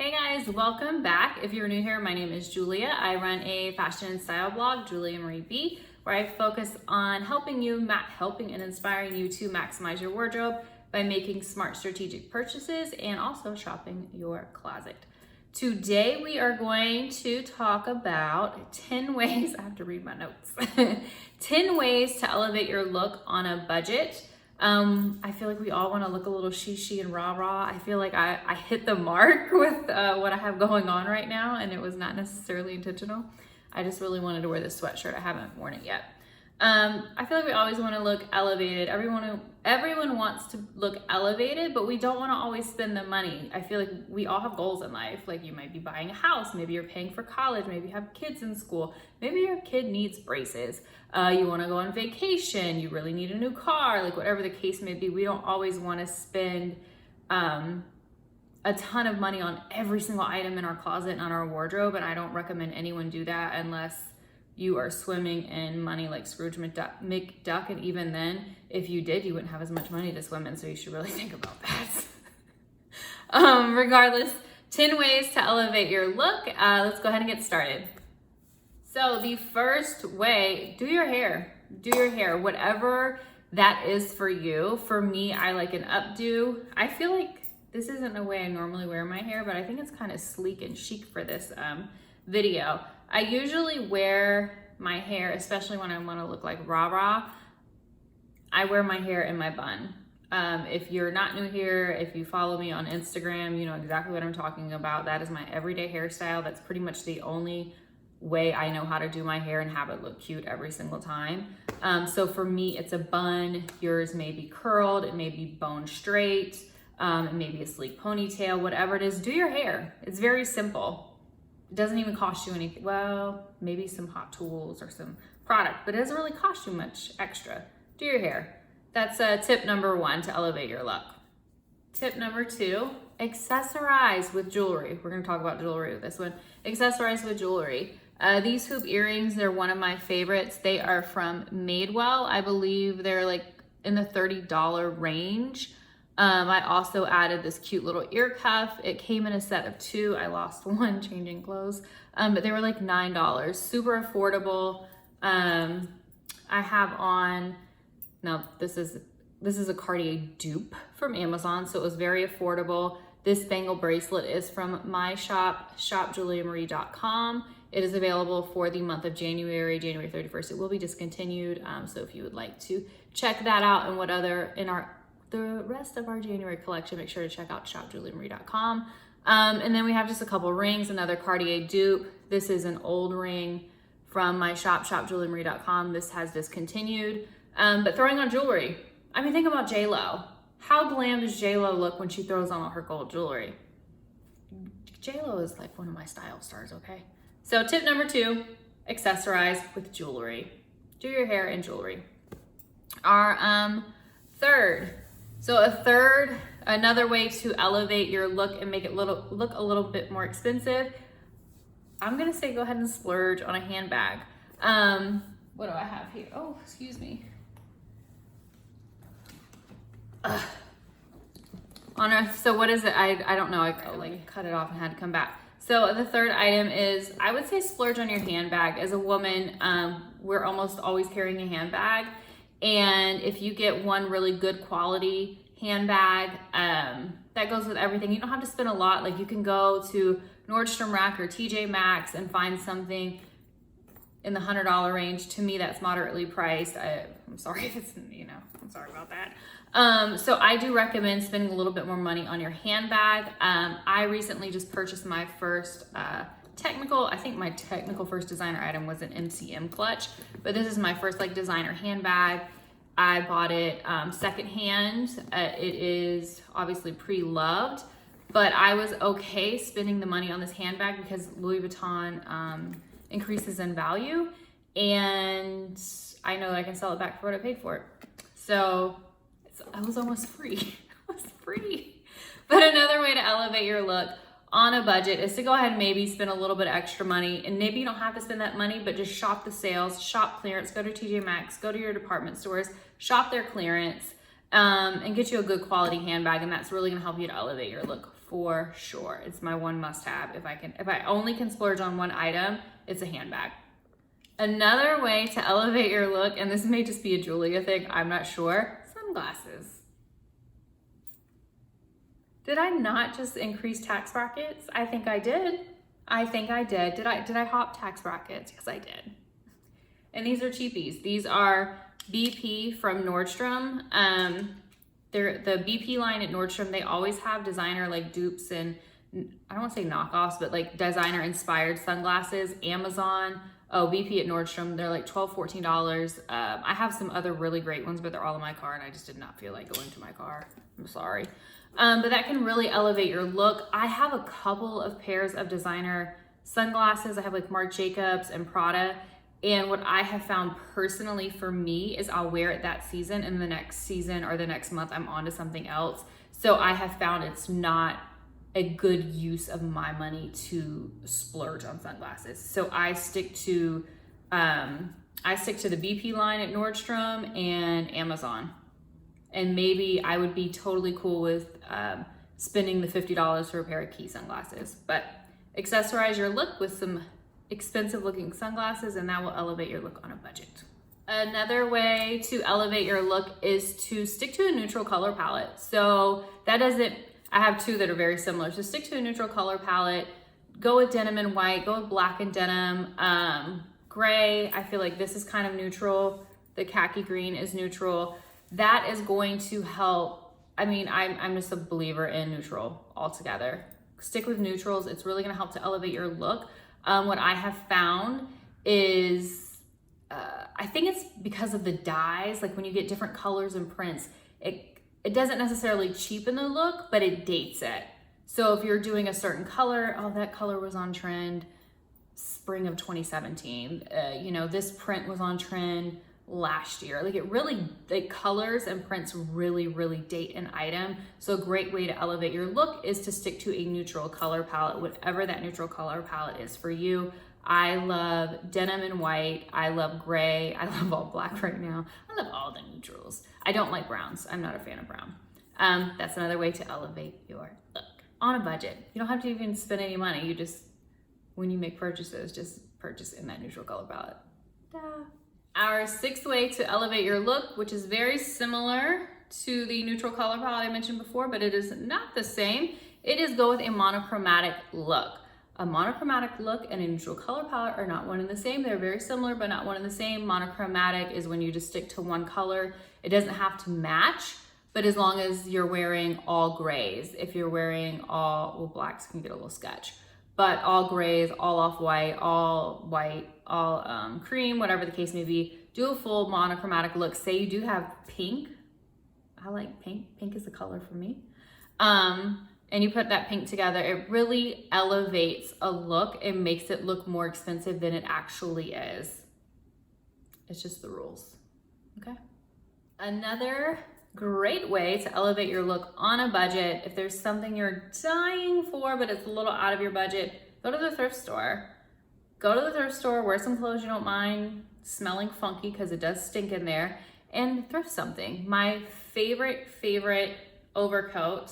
Hey guys, welcome back. If you're new here, my name is Julia. I run a fashion and style blog, Julia Marie B, where I focus on helping and inspiring you to maximize your wardrobe by making smart strategic purchases and also shopping your closet. Today we are going to talk about 10 ways, I have to read my notes, 10 ways to elevate your look on a budget. I feel like we all want to look a little she and rah-rah. I feel like I hit the mark with what I have going on right now, and it was not necessarily intentional. I just really wanted to wear this sweatshirt. I haven't worn it yet. I feel like we always want to look elevated. Everyone wants to look elevated, but we don't want to always spend the money. I feel like we all have goals in life. Like you might be buying a house, maybe you're paying for college, maybe you have kids in school, maybe your kid needs braces. You want to go on vacation, you really need a new car, like whatever the case may be. We don't always want to spend a ton of money on every single item in our closet and on our wardrobe, and I don't recommend anyone do that unless you are swimming in money like Scrooge McDuck, and even then, if you did, you wouldn't have as much money to swim in, so you should really think about that. Regardless, 10 ways to elevate your look. Let's go ahead and get started. So the first way, do your hair. Do your hair, whatever that is for you. For me, I like an updo. I feel like this isn't a way I normally wear my hair, but I think it's kind of sleek and chic for this video. I usually wear my hair, especially when I want to look like rah-rah, I wear my hair in my bun. If you're not new here, if you follow me on Instagram, you know exactly what I'm talking about. That is my everyday hairstyle. That's pretty much the only way I know how to do my hair and have it look cute every single time. So for me, it's a bun. Yours may be curled, it may be bone straight, it may be a sleek ponytail, whatever it is, do your hair. It's very simple. It doesn't even cost you anything. Well, maybe some hot tools or some product, but it doesn't really cost you much extra. Do your hair. That's tip number one to elevate your look. Tip number two, accessorize with jewelry. We're gonna talk about jewelry with this one. Accessorize with jewelry. These hoop earrings, they're one of my favorites. They are from Madewell. I believe they're like in the $30 range. I also added this cute little ear cuff. It came in a set of two. I lost one changing clothes, but they were like $9, super affordable. I have on, now this is a Cartier dupe from Amazon, so it was very affordable. This bangle bracelet is from my shop, shopjuliamarie.com. It is available for the month of January 31st. It will be discontinued, so if you would like to check that out and what other the rest of our January collection, make sure to check out shopjuliamarie.com. And then we have just a couple rings, another Cartier dupe. This is an old ring from my shop, shopjuliamarie.com. This has discontinued. But throwing on jewelry. I mean, think about J-Lo. How glam does J-Lo look when she throws on all her gold jewelry? J-Lo is like one of my style stars, okay? So tip number two, accessorize with jewelry. Do your hair and jewelry. Our another way to elevate your look and make it look a little bit more expensive, I'm gonna say go ahead and splurge on a handbag. What do I have here? Oh, excuse me. So what is it? I don't know. I like cut it off and had to come back. So the third item is, I would say splurge on your handbag. As a woman, we're almost always carrying a handbag. And if you get one really good quality handbag, that goes with everything. You don't have to spend a lot. Like you can go to Nordstrom Rack or TJ Maxx and find something in the $100 range. To me, that's moderately priced. I'm sorry if it's, I'm sorry about that. So I do recommend spending a little bit more money on your handbag. I recently just purchased my first I think my technical first designer item was an MCM clutch, but this is my first like designer handbag. I bought it secondhand. It is obviously pre-loved, but I was okay spending the money on this handbag because Louis Vuitton increases in value, and I know I can sell it back for what I paid for it. So I was almost free. It was free. But another way to elevate your look on a budget is to go ahead and maybe spend a little bit of extra money, and maybe you don't have to spend that money, but just shop the sales, shop clearance, go to TJ Maxx, go to your department stores, shop their clearance, and get you a good quality handbag, and that's really gonna help you to elevate your look for sure. It's my one must have. If I only can splurge on one item, it's a handbag. Another way to elevate your look, and this may just be a Julia thing, I'm not sure, sunglasses. Did I not just increase tax brackets? I think I did. Did I hop tax brackets? Yes, I did. And these are cheapies. These are BP from Nordstrom. They're the BP line at Nordstrom. They always have designer like dupes and I don't want to say knockoffs, but like designer inspired sunglasses. Amazon. Oh, BP at Nordstrom. They're like $12, $14. I have some other really great ones, but they're all in my car and I just did not feel like going to my car. I'm sorry. But that can really elevate your look. I have a couple of pairs of designer sunglasses. I have like Marc Jacobs and Prada. And what I have found personally for me is I'll wear it that season and the next season or the next month I'm on to something else. So I have found it's not a good use of my money to splurge on sunglasses. So I stick to the BP line at Nordstrom and Amazon. And maybe I would be totally cool with spending the $50 for a pair of key sunglasses. But accessorize your look with some expensive looking sunglasses and that will elevate your look on a budget. Another way to elevate your look is to stick to a neutral color palette. So I have two that are very similar. So stick to a neutral color palette, go with denim and white, go with black and denim, gray. I feel like this is kind of neutral. The khaki green is neutral. That is going to help. I mean, I'm just a believer in neutral altogether. Stick with neutrals. It's really gonna help to elevate your look. What I have found is, I think it's because of the dyes, like when you get different colors and prints, it doesn't necessarily cheapen the look, but it dates it. So if you're doing a certain color, oh, that color was on trend spring of 2017. This print was on trend last year. Like the colors and prints really, really date an item. So a great way to elevate your look is to stick to a neutral color palette, whatever that neutral color palette is for you. I love denim and white. I love gray. I love all black right now. I love all the neutrals. I don't like browns. I'm not a fan of brown. That's another way to elevate your look on a budget. You don't have to even spend any money. You just, when you make purchases, just purchase in that neutral color palette. Ta. Our sixth way to elevate your look, which is very similar to the neutral color palette I mentioned before, but it is not the same. It is go with a monochromatic look. A monochromatic look and a neutral color palette are not one and the same. They're very similar, but not one and the same. Monochromatic is when you just stick to one color. It doesn't have to match, but as long as you're wearing all grays. If you're wearing all blacks can get a little sketch. But all grays, all off-white, all cream, whatever the case may be, do a full monochromatic look. Say you do have pink. I like pink. Pink is the color for me. And you put that pink together, it really elevates a look and makes it look more expensive than it actually is. It's just the rules, okay? Another great way to elevate your look on a budget, if there's something you're dying for, but it's a little out of your budget, go to the thrift store. Go to the thrift store, wear some clothes you don't mind smelling funky because it does stink in there, and thrift something. My favorite overcoat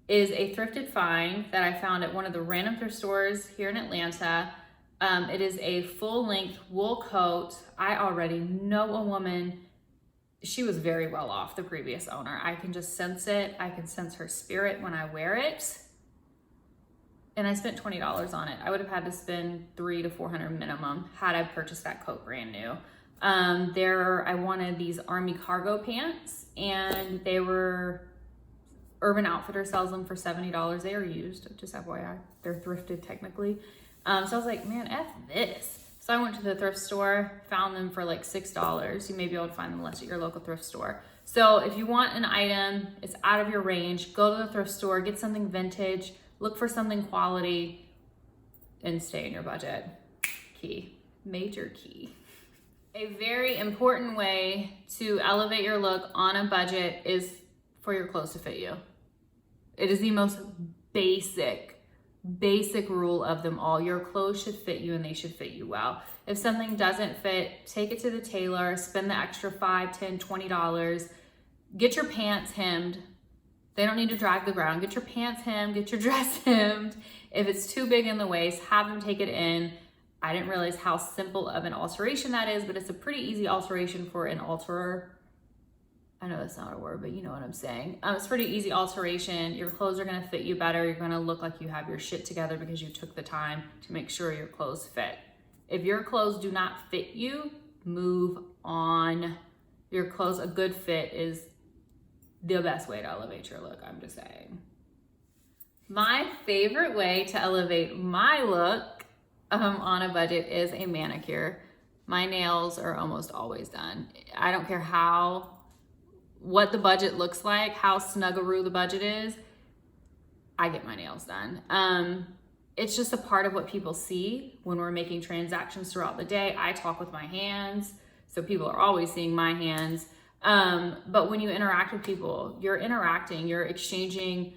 is a thrifted find that I found at one of the random thrift stores here in Atlanta. It is a full-length wool coat. I already know a woman. She was very well off, the previous owner. I can just sense it. I can sense her spirit when I wear it. And I spent $20 on it. I would have had to spend $300 to $400 minimum had I purchased that coat brand new. I wanted these army cargo pants and they were, Urban Outfitters sells them for $70. They are used, just FYI. They're thrifted technically. So I was like, man, F this. So I went to the thrift store, found them for like $6. You may be able to find them less at your local thrift store. So if you want an item, it's out of your range, go to the thrift store, get something vintage, look for something quality, and stay in your budget. Key, major key. A very important way to elevate your look on a budget is for your clothes to fit you. It is the most basic rule of them all. Your clothes should fit you and they should fit you well. If something doesn't fit, take it to the tailor, spend the extra $5, $10, $20, get your pants hemmed, They don't need to drag the ground. Get your pants hemmed, get your dress hemmed. If it's too big in the waist, have them take it in. I didn't realize how simple of an alteration that is, but it's a pretty easy alteration for an alterer. I know that's not a word, but you know what I'm saying. It's pretty easy alteration. Your clothes are gonna fit you better. You're gonna look like you have your shit together because you took the time to make sure your clothes fit. If your clothes do not fit you, move on. Your clothes, a good fit is the best way to elevate your look, I'm just saying. My favorite way to elevate my look on a budget is a manicure. My nails are almost always done. I don't care what the budget looks like, how snuggaroo the budget is, I get my nails done. It's just a part of what people see when we're making transactions throughout the day. I talk with my hands, so people are always seeing my hands. But when you interact with people, you're interacting, you're exchanging,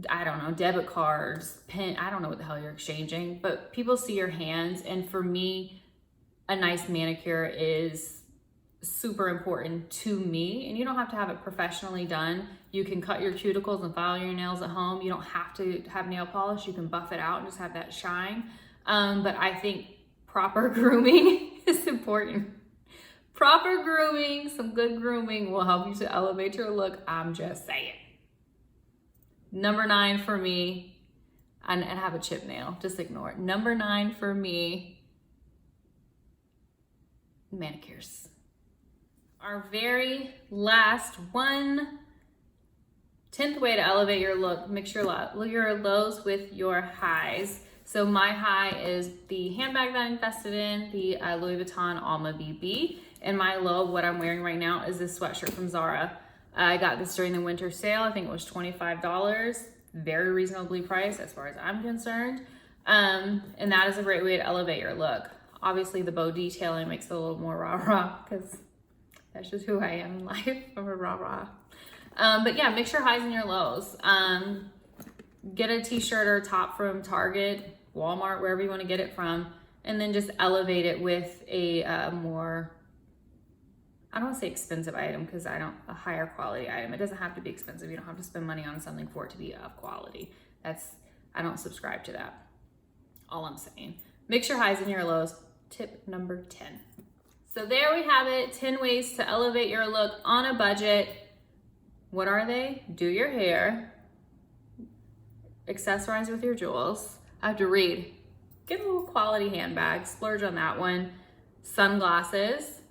I don't know, debit cards, I don't know what the hell you're exchanging, but people see your hands. And for me, a nice manicure is super important to me, and you don't have to have it professionally done. You can cut your cuticles and file your nails at home. You don't have to have nail polish. You can buff it out and just have that shine. But I think proper grooming is important. Proper grooming, some good grooming will help you to elevate your look. I'm just saying. Number 9 for me, and I have a chip nail, just ignore it. Number 9 for me, manicures. Our very last one, 10th way to elevate your look, mix your lows with your highs. So my high is the handbag that I invested in, the Louis Vuitton Alma BB. And my low, what I'm wearing right now, is this sweatshirt from Zara. I got this during the winter sale. I think it was $25. Very reasonably priced as far as I'm concerned. And that is a great way to elevate your look. Obviously the bow detailing makes it a little more rah-rah because that's just who I am in life. I'm a rah-rah. But yeah, mix your highs and your lows. Get a t-shirt or a top from Target, Walmart, wherever you want to get it from, and then just elevate it with a more, I don't want to say expensive item because a higher quality item. It doesn't have to be expensive. You don't have to spend money on something for it to be of quality. I don't subscribe to that. All I'm saying. Mix your highs and your lows. Tip number 10. So there we have it, 10 ways to elevate your look on a budget. What are they? Do your hair, accessorize with your jewels. I have to read. Get a little quality handbag, splurge on that one. Sunglasses,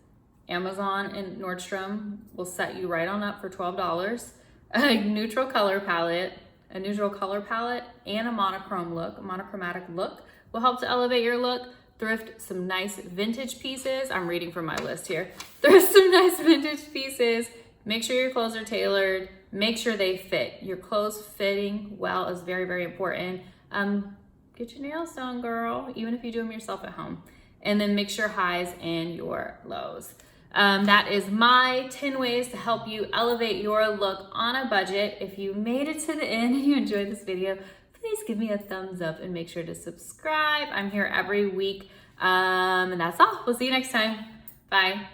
Amazon and Nordstrom will set you right on up for $12. A neutral color palette, and a monochromatic look will help to elevate your look. Thrift some nice vintage pieces. I'm reading from my list here. Thrift some nice vintage pieces. Make sure your clothes are tailored. Make sure they fit. Your clothes fitting well is very, very important. Get your nails done, girl, even if you do them yourself at home. And then mix your highs and your lows. That is my 10 ways to help you elevate your look on a budget. If you made it to the end and you enjoyed this video, please give me a thumbs up and make sure to subscribe. I'm here every week. And that's all. We'll see you next time. Bye.